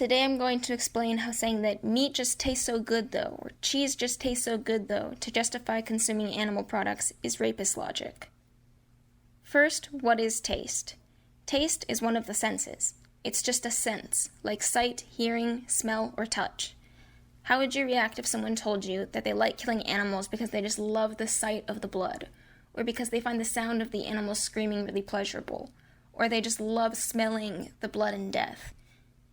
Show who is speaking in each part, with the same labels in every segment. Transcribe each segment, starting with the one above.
Speaker 1: Today I'm going to explain how saying that meat just tastes so good though, or cheese just tastes so good though, to justify consuming animal products is rapist logic. First, what is taste? Taste is one of the senses. It's just a sense, like sight, hearing, smell, or touch. How would you react if someone told you that they like killing animals because they just love the sight of the blood, or because they find the sound of the animals screaming really pleasurable, or they just love smelling the blood and death?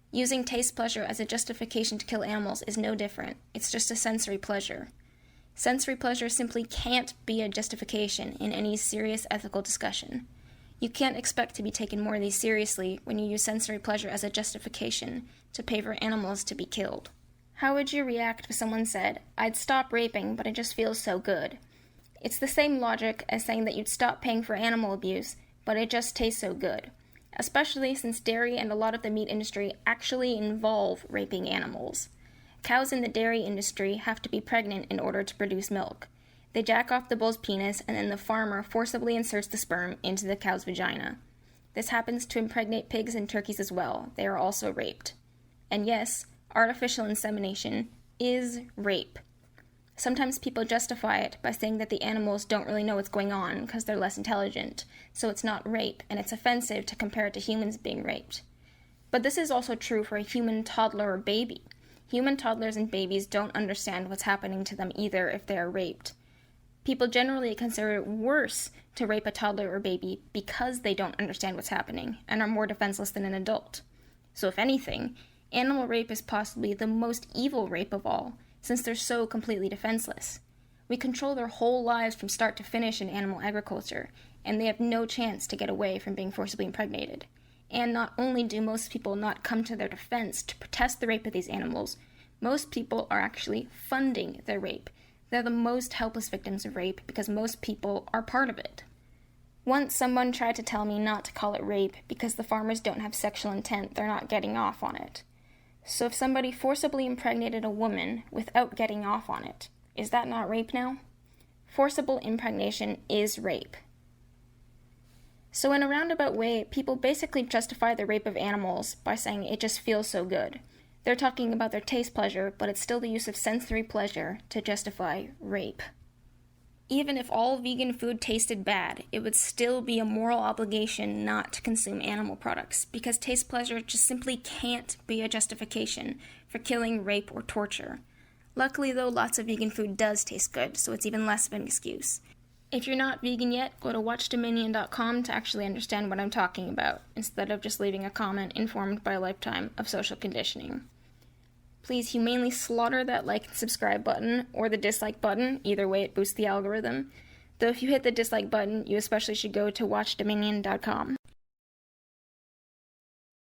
Speaker 1: Using taste pleasure as a justification to kill animals is no different. It's just a sensory pleasure. Sensory pleasure simply can't be a justification in any serious ethical discussion. You can't expect to be taken morally seriously when you use sensory pleasure as a justification to pay for animals to be killed. How would you react if someone said, "I'd stop raping, but it just feels so good"? It's the same logic as saying that you'd stop paying for animal abuse, but it just tastes so good. Especially since dairy and a lot of the meat industry actually involve raping animals. Cows in the dairy industry have to be pregnant in order to produce milk. They jack off the bull's penis, and then the farmer forcibly inserts the sperm into the cow's vagina. This happens to impregnate pigs and turkeys as well. They are also raped. And yes, artificial insemination is rape. Sometimes people justify it by saying that the animals don't really know what's going on because they're less intelligent, so it's not rape, and it's offensive to compare it to humans being raped. But this is also true for a human toddler or baby. Human toddlers and babies don't understand what's happening to them either if they are raped. People generally consider it worse to rape a toddler or baby because they don't understand what's happening and are more defenseless than an adult. So if anything, animal rape is possibly the most evil rape of all, since they're so completely defenseless. We control their whole lives from start to finish in animal agriculture, and they have no chance to get away from being forcibly impregnated. And not only do most people not come to their defense to protest the rape of these animals, most people are actually funding their rape. They're the most helpless victims of rape because most people are part of it. Once someone tried to tell me not to call it rape because the farmers don't have sexual intent, they're not getting off on it. So if somebody forcibly impregnated a woman without getting off on it, is that not rape now? Forcible impregnation is rape. So in a roundabout way, people basically justify the rape of animals by saying it just feels so good. They're talking about their taste pleasure, but it's still the use of sensory pleasure to justify rape. Even if all vegan food tasted bad, it would still be a moral obligation not to consume animal products, because taste pleasure just simply can't be a justification for killing, rape, or torture. Luckily though, lots of vegan food does taste good, so it's even less of an excuse. If you're not vegan yet, go to watchdominion.com to actually understand what I'm talking about, instead of just leaving a comment informed by a lifetime of social conditioning. Please humanely slaughter that like and subscribe button, or the dislike button. Either way, it boosts the algorithm. Though if you hit the dislike button, you especially should go to watchdominion.com.